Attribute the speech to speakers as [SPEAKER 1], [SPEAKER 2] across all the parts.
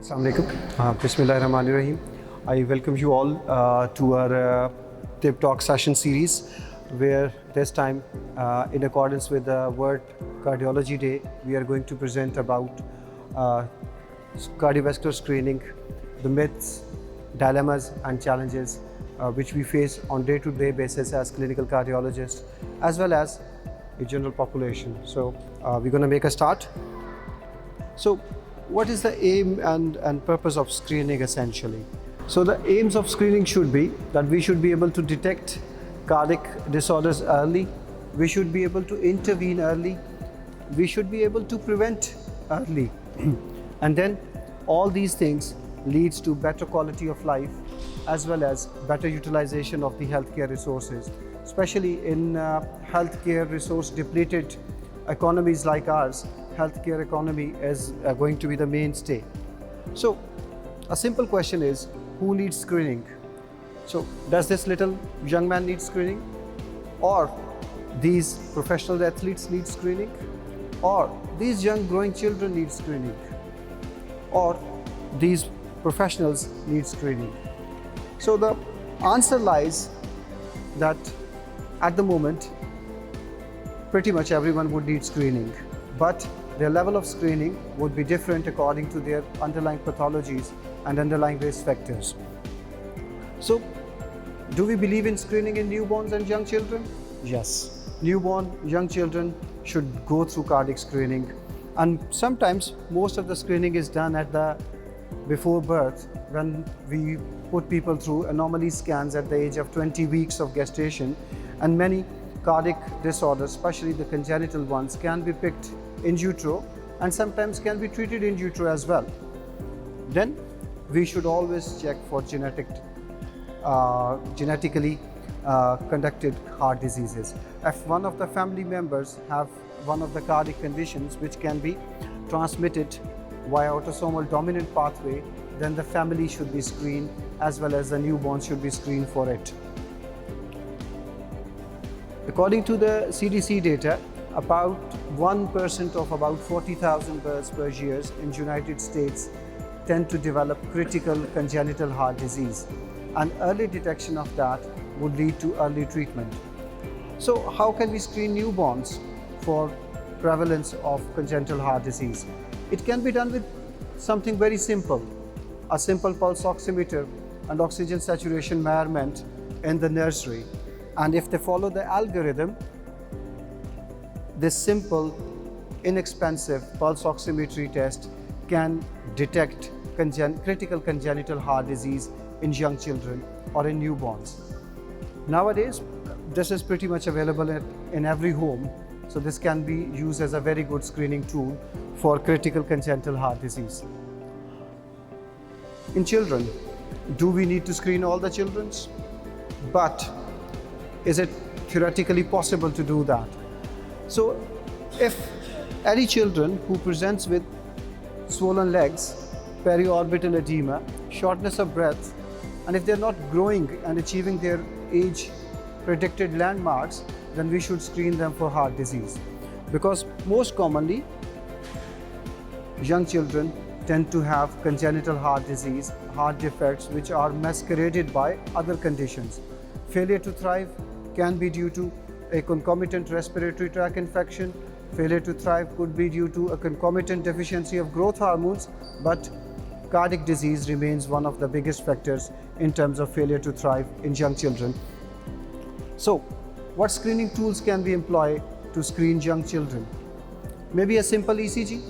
[SPEAKER 1] Assalamu alaikum. Bismillahirrahmanirrahim. I welcome you all to our Tibb Talks session series, where this time, in accordance with the World Cardiology Day, we are going to present about cardiovascular screening, the myths, dilemmas and challenges which we face on day-to-day basis as clinical cardiologists, as well as a general population. So we're going to make a start. So what is the aim and purpose of screening essentially? So the aims of screening should be that we should be able to detect cardiac disorders early, we should be able to intervene early, we should be able to prevent early, and then all these things leads to better quality of life as well as better utilization of the healthcare resources, especially in healthcare resource depleted economies like ours. Healthcare economy is going to be the mainstay. So a simple question is, who needs screening? So does this little young man need screening? Or these professional athletes need screening? Or these young growing children need screening? Or these professionals need screening? So the answer lies that at the moment, pretty much everyone would need screening, but their level of screening would be different according to their underlying pathologies and underlying risk factors. So, do we believe in screening in newborns and young children? Yes. Newborn, young children should go through cardiac screening, and sometimes most of the screening is done at the before birth, when we put people through anomaly scans at the age of 20 weeks of gestation, and many cardiac disorders, especially the congenital ones, can be picked in utero and sometimes can be treated in utero as well. Then we should always check for genetically conducted heart diseases. If one of the family members have one of the cardiac conditions which can be transmitted via autosomal dominant pathway, then the family should be screened as well as the newborn should be screened for it. According to the CDC data, about 1% of about 40,000 births per year in the United States tend to develop critical congenital heart disease, and early detection of that would lead to early treatment. So how can we screen newborns for prevalence of congenital heart disease? It can be done with something very simple, a simple pulse oximeter and oxygen saturation measurement in the nursery. And if they follow the algorithm, this simple, inexpensive pulse oximetry test can detect critical congenital heart disease in young children or in newborns. Nowadays, this is pretty much available in every home, so this can be used as a very good screening tool for critical congenital heart disease. In children, do we need to screen all the children? But is it theoretically possible to do that? So if any children who presents with swollen legs, periorbital edema, shortness of breath, and if they're not growing and achieving their age predicted landmarks, then we should screen them for heart disease. Because most commonly, young children tend to have congenital heart disease, heart defects which are masqueraded by other conditions. Failure to thrive can be due to a concomitant respiratory tract infection. Failure to thrive could be due to a concomitant deficiency of growth hormones, but cardiac disease remains one of the biggest factors in terms of failure to thrive in young children. So, what screening tools can we employ to screen young children? Maybe a simple ECG,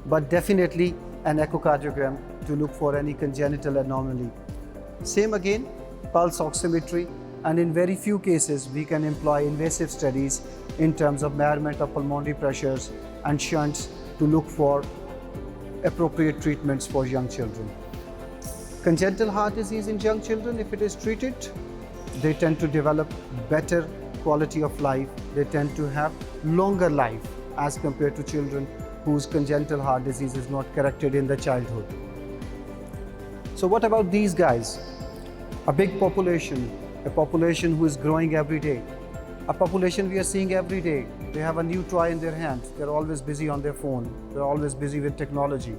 [SPEAKER 1] but definitely an echocardiogram to look for any congenital anomaly. Same again, pulse oximetry, and in very few cases we can employ invasive studies in terms of measurement of pulmonary pressures and shunts to look for appropriate treatments for young children. Congenital heart disease in young children, if it is treated, they tend to develop better quality of life, they tend to have longer life as compared to children whose congenital heart disease is not corrected in the childhood. So what about these guys? A big population, a population who is growing every day, a population we are seeing every day. They have a new toy in their hand, they're always busy on their phone, they're always busy with technology.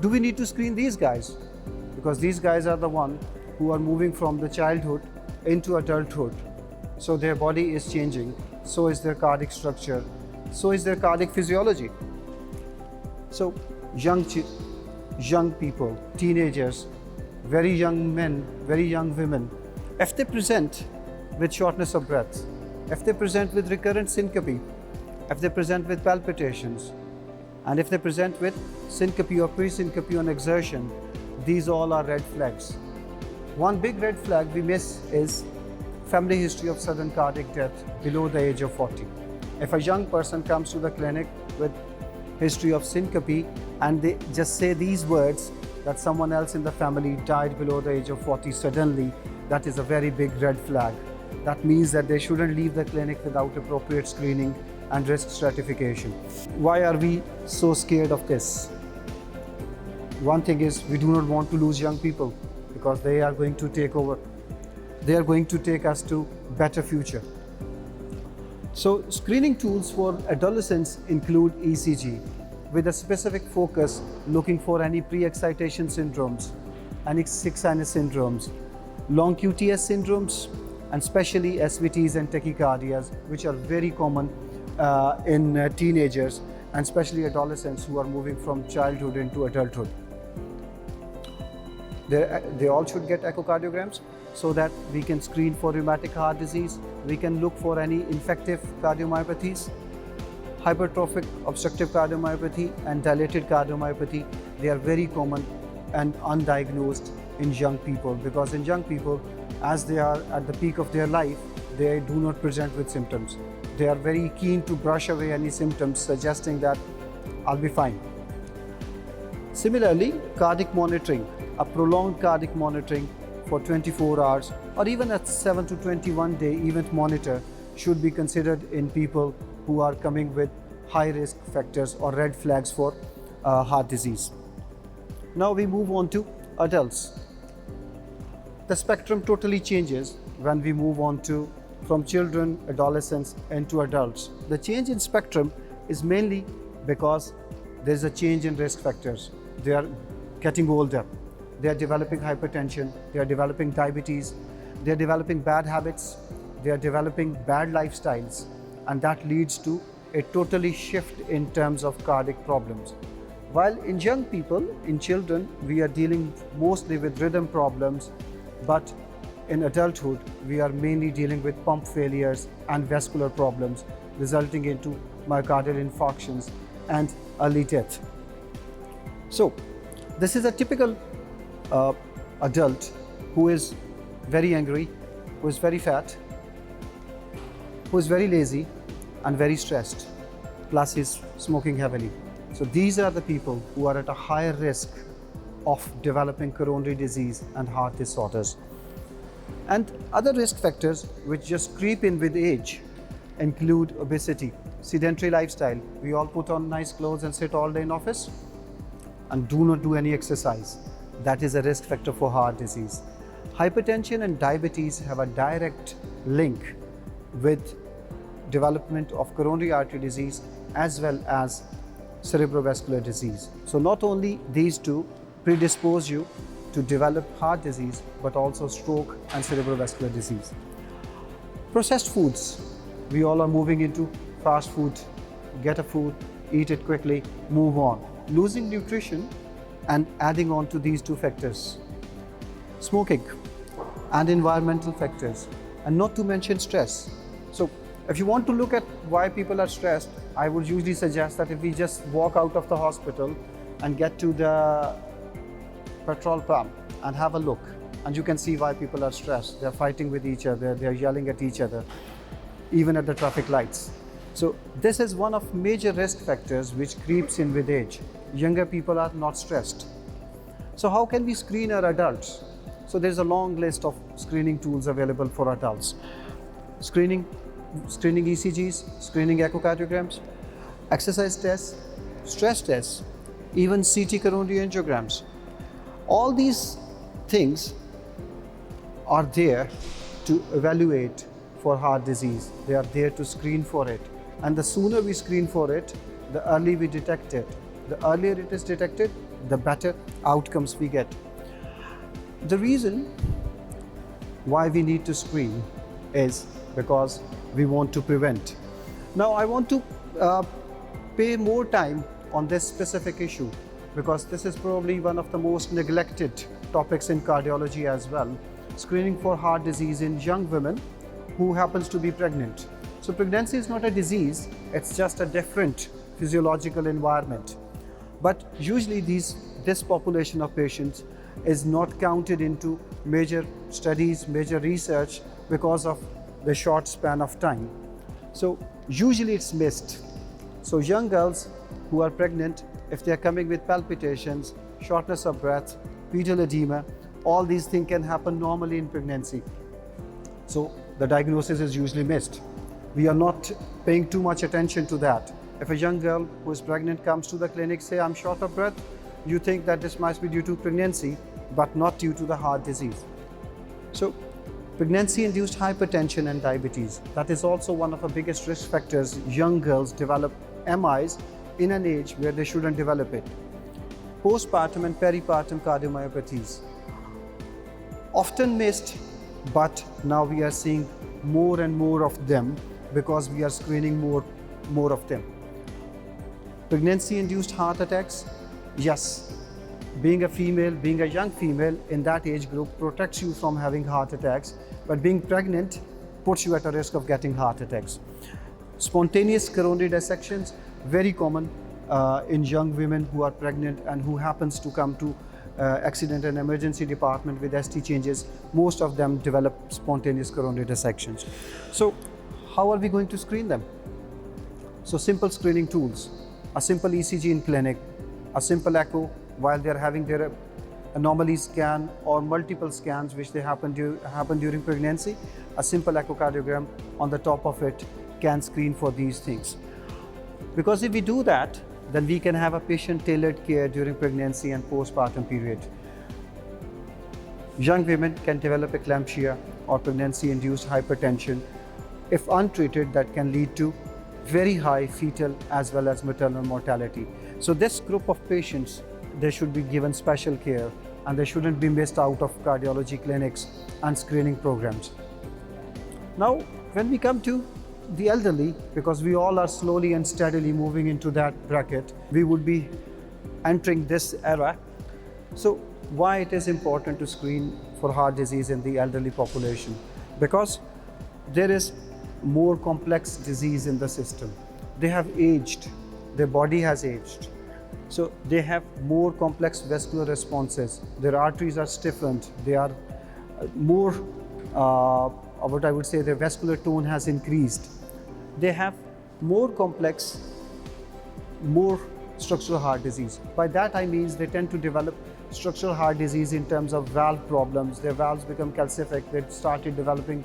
[SPEAKER 1] Do we need to screen these guys? Because these guys are the one who are moving from the childhood into adulthood. So their body is changing, so is their cardiac structure, so is their cardiac physiology. So young people, teenagers, very young men, very young women, if they present with shortness of breath, if they present with recurrent syncope, if they present with palpitations, and if they present with syncope or pre-syncope on exertion, these all are red flags. One big red flag we miss is family history of sudden cardiac death below the age of 40. If a young person comes to the clinic with history of syncope and they just say these words that someone else in the family died below the age of 40 suddenly, that is a very big red flag. That means that they shouldn't leave the clinic without appropriate screening and risk stratification. Why are we so scared of this? One thing is we do not want to lose young people because they are going to take over. They are going to take us to better future. So screening tools for adolescents include ECG with a specific focus looking for any pre-excitation syndromes, any sick sinus syndromes, long QTS syndromes, and especially SVTs and tachycardias, which are very common in teenagers and especially adolescents who are moving from childhood into adulthood. They all should get echocardiograms so that we can screen for rheumatic heart disease, we can look for any infective cardiomyopathies, hypertrophic obstructive cardiomyopathy and dilated cardiomyopathy. They are very common and undiagnosed in young people because in young people, as they are at the peak of their life, they do not present with symptoms. They are very keen to brush away any symptoms, suggesting that I'll be fine. Similarly, cardiac monitoring, a prolonged cardiac monitoring for 24 hours or even a 7 to 21 day event monitor should be considered in people who are coming with high risk factors or red flags for heart disease. Now we move on to adults. The spectrum totally changes when we move on to from children, adolescents into adults. The change in spectrum is mainly because there's a change in risk factors. They are getting older. They are developing hypertension, they are developing diabetes, they are developing bad habits, they are developing bad lifestyles, and that leads to a totally shift in terms of cardiac problems. While in young people, in children, we are dealing mostly with rhythm problems, but in adulthood, we are mainly dealing with pump failures and vascular problems, resulting into myocardial infarctions and early death. So, this is a typical adult who is very angry, who is very fat, who is very lazy and very stressed, plus is smoking heavily. So these are the people who are at a higher risk of developing coronary disease and heart disorders. And other risk factors which just creep in with age include obesity, sedentary lifestyle. We all put on nice clothes and sit all day in office and do not do any exercise. That is a risk factor for heart disease. Hypertension and diabetes have a direct link with development of coronary artery disease as well as cerebrovascular disease. So not only these two predispose you to develop heart disease, but also stroke and cerebrovascular disease. Processed foods. We all are moving into fast food. Get a food, eat it quickly, move on. Losing nutrition and adding on to these two factors. Smoking and environmental factors, and not to mention stress. So if you want to look at why people are stressed, I would usually suggest that if we just walk out of the hospital and get to the petrol pump and have a look, and you can see why people are stressed. They're fighting with each other, they're yelling at each other, even at the traffic lights. So this is one of major risk factors which creeps in with age. Younger people are not stressed. So how can we screen our adults? So there's a long list of screening tools available for adults. Screening ECGs, screening echocardiograms, exercise tests, stress tests, even CT coronary angiograms. All these things are there to evaluate for heart disease. They are there to screen for it. And the sooner we screen for it, the early we detect it, The earlier it is detected, the better outcomes we get. The reason why we need to screen is because we want to prevent. Now I want to pay more time on this specific issue because this is probably one of the most neglected topics in cardiology as well. Screening for heart disease in young women who happens to be pregnant. So pregnancy is not a disease, it's just a different physiological environment. But usually this population of patients is not counted into major studies, major research because of the short span of time. So usually it's missed. So young girls who are pregnant, if they are coming with palpitations, shortness of breath, pedal edema, all these things can happen normally in pregnancy. So the diagnosis is usually missed. We are not paying too much attention to that. If a young girl who is pregnant comes to the clinic, say I'm short of breath, you think that this must be due to pregnancy, but not due to the heart disease. So pregnancy-induced hypertension and diabetes, that is also one of the biggest risk factors. Young girls develop MIs in an age where they shouldn't develop it. Postpartum and peripartum cardiomyopathies, often missed, but now we are seeing more and more of them because we are screening more of them. Pregnancy-induced heart attacks, yes. Being a female, being a young female in that age group protects you from having heart attacks, but being pregnant puts you at a risk of getting heart attacks. Spontaneous coronary dissections, very common in young women who are pregnant and who happens to come to accident and emergency department with ST changes. Most of them develop spontaneous coronary dissections. So how are we going to screen them? So simple screening tools, a simple ECG in clinic, a simple echo while they are having their anomaly scan or multiple scans which they happen during pregnancy. A simple echocardiogram on the top of it can screen for these things. Because if we do that, then we can have a patient-tailored care during pregnancy and postpartum period. Young women can develop eclampsia or pregnancy-induced hypertension. If untreated, that can lead to very high fetal as well as maternal mortality. So this group of patients, they should be given special care and they shouldn't be missed out of cardiology clinics and screening programs. Now, when we come to the elderly, because we all are slowly and steadily moving into that bracket, we would be entering this era. So why it is important to screen for heart disease in the elderly population? Because there is more complex disease in the system. They have aged, their body has aged. So they have more complex vascular responses. Their arteries are stiffened. They are more, what I would say, their vascular tone has increased. They have more complex, more structural heart disease. By that I mean they tend to develop structural heart disease in terms of valve problems. Their valves become calcific. They started developing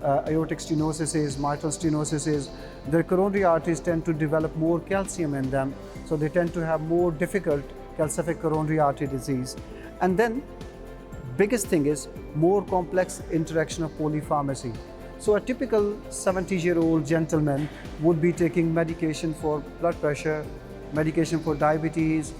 [SPEAKER 1] aortic stenosis, mitral stenosis. Their coronary arteries tend to develop more calcium in them, so they tend to have more difficult calcific coronary artery disease. And then biggest thing is more complex interaction of polypharmacy. So a typical 70-year-old gentleman would be taking medication for blood pressure, medication for diabetes,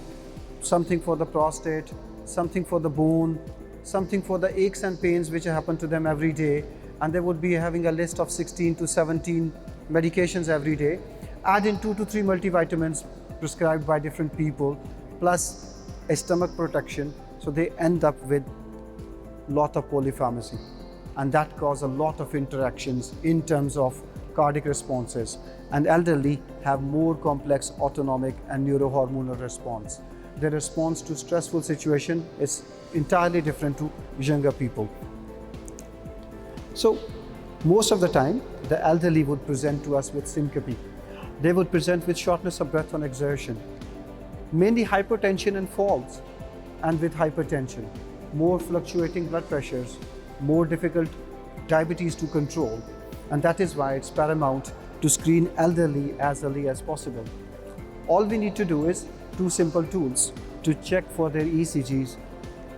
[SPEAKER 1] something for the prostate, something for the bone, something for the aches and pains which happen to them every day, and they would be having a list of 16 to 17 medications every day. Add in 2 to 3 multivitamins prescribed by different people, plus a stomach protection, so they end up with lot of polypharmacy, and that causes a lot of interactions in terms of cardiac responses. And elderly have more complex autonomic and neurohormonal response. Their response to stressful situation is entirely different to younger people. So most of the time, the elderly would present to us with syncope. They would present with shortness of breath on exertion, mainly hypertension and falls, and with hypertension, more fluctuating blood pressures, more difficult diabetes to control. And that is why it's paramount to screen elderly as early as possible. All we need to do is 2 simple tools to check for their ECGs,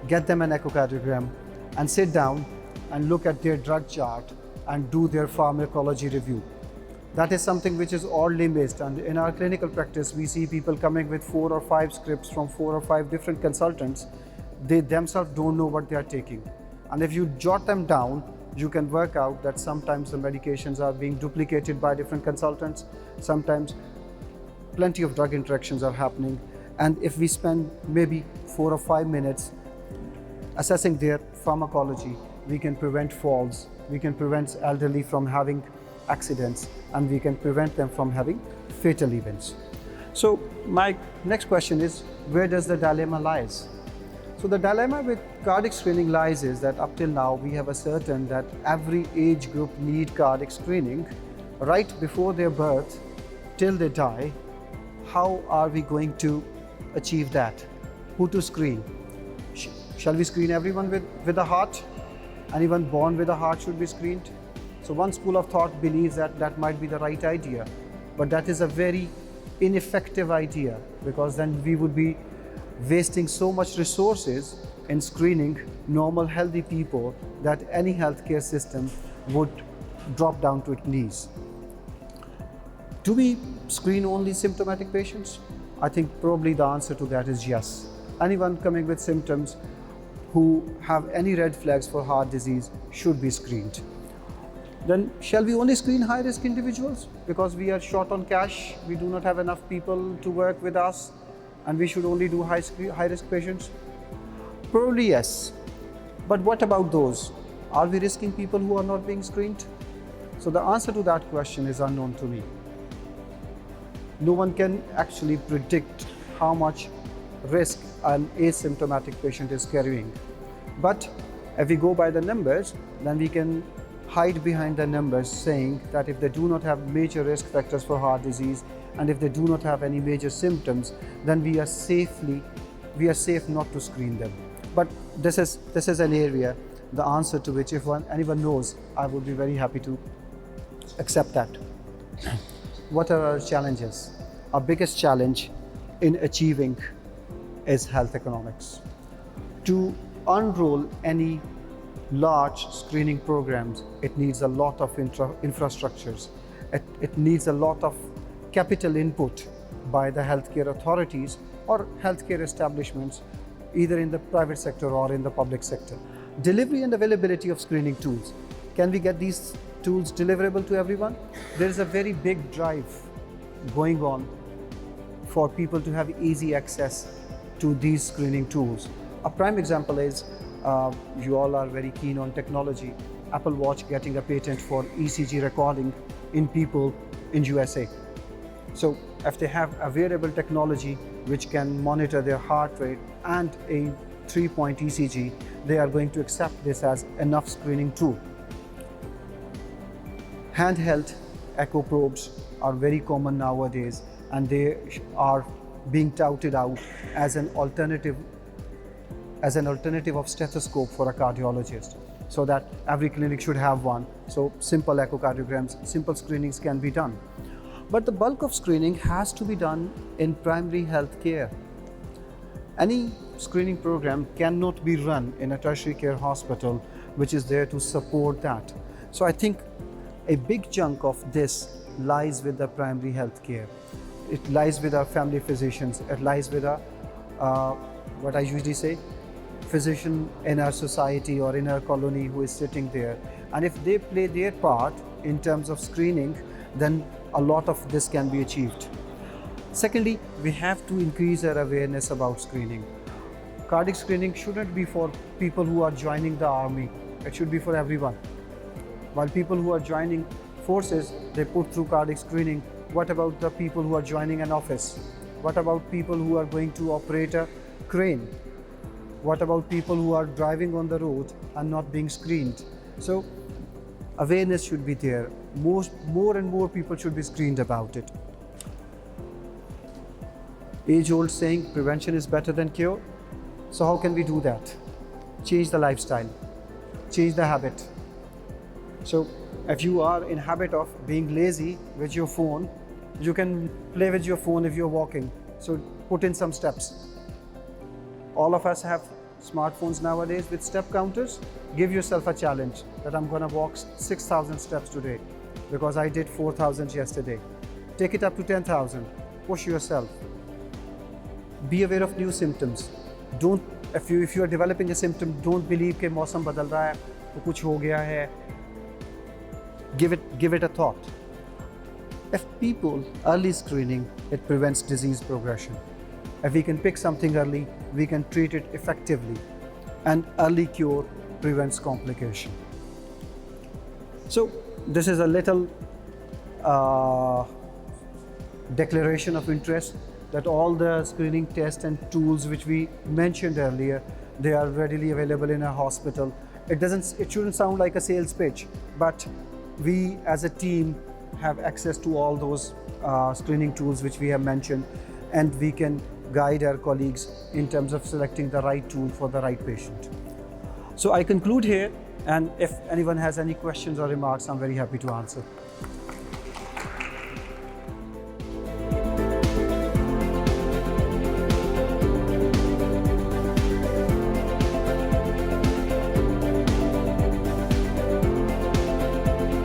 [SPEAKER 1] get them an echocardiogram, and sit down and look at their drug chart and do their pharmacology review. That is something which is oddly missed, and in our clinical practice we see people coming with 4 or 5 scripts from 4 or 5 different consultants. They themselves don't know what they are taking, and if you jot them down, you can work out that sometimes the medications are being duplicated by different consultants, sometimes plenty of drug interactions are happening, and if we spend maybe 4 or 5 minutes assessing their pharmacology, we can prevent falls, we can prevent elderly from having accidents, and we can prevent them from having fatal events. So my next question is, where does the dilemma lies? So the dilemma with cardiac screening lies is that up till now we have ascertained that every age group need cardiac screening right before their birth till they die. How are we going to achieve that? Who to screen? Shall we screen everyone with a heart? Anyone born with a heart should be screened? So one school of thought believes that that might be the right idea, but that is a very ineffective idea, because then we would be wasting so much resources in screening normal healthy people that any healthcare system would drop down to its knees. Do we screen only symptomatic patients? I think probably the answer to that is yes. Anyone coming with symptoms who have any red flags for heart disease should be screened. Then shall we only screen high-risk individuals? Because we are short on cash, we do not have enough people to work with us, and we should only do high-risk patients? Probably yes. But what about those? Are we risking people who are not being screened? So the answer to that question is unknown to me. No one can actually predict how much risk an asymptomatic patient is carrying. But if we go by the numbers, then we can hide behind the numbers, saying that if they do not have major risk factors for heart disease, and if they do not have any major symptoms, then we are safe not to screen them. But this is an area, the answer to which, if anyone knows, I would be very happy to accept that. What are our challenges? Our biggest challenge in achieving is health economics. To unroll any large screening programs, it needs a lot of infrastructures. It needs a lot of capital input by the healthcare authorities or healthcare establishments, either in the private sector or in the public sector. Delivery and availability of screening tools. Can we get these tools deliverable to everyone? There is a very big drive going on for people to have easy access to these screening tools. A prime example is, you all are very keen on technology, Apple Watch getting a patent for ECG recording in people in USA. So if they have a wearable technology which can monitor their heart rate and a 3-point ECG, they are going to accept this as enough screening tool. Handheld echo probes are very common nowadays, and they are being touted out as an alternative of stethoscope for a cardiologist, so that every clinic should have one. So simple echocardiograms, simple screenings can be done. But the bulk of screening has to be done in primary health care. Any screening program cannot be run in a tertiary care hospital which is there to support that. So I think a big chunk of this lies with the primary health care. It lies with our family physicians. It lies with what I usually say, physician in our society or in our colony who is sitting there. And if they play their part in terms of screening, then a lot of this can be achieved. Secondly, we have to increase our awareness about screening. Cardiac screening shouldn't be for people who are joining the army. It should be for everyone. While people who are joining forces, they put through cardiac screening, what about the people who are joining an office? What about people who are going to operate a crane? What about people who are driving on the road and not being screened? So awareness should be there. More and more people should be screened about it. Age-old saying, prevention is better than cure. So how can we do that? Change the lifestyle, change the habit. So if you are in habit of being lazy with your phone, you can play with your phone if you're walking. So put in some steps. All of us have smartphones nowadays with step counters. Give yourself a challenge that I'm going to walk 6,000 steps today. because I did 4,000 yesterday. Take it up to 10,000. Push yourself. Be aware of new symptoms. Don't, if you are developing a symptom, don't believe कि मौसम बदल रहा है तो कुछ हो गया है. Give it a thought. If people early screening, it prevents disease progression. If we can pick something early, we can treat it effectively, and early cure prevents complication. So this is a little declaration of interest that all the screening tests and tools which we mentioned earlier, they are readily available in a hospital. It shouldn't sound like a sales pitch, but we as a team have access to all those screening tools which we have mentioned, and we can guide our colleagues in terms of selecting the right tool for the right patient. So I conclude here, and if anyone has any questions or remarks, I'm very happy to answer.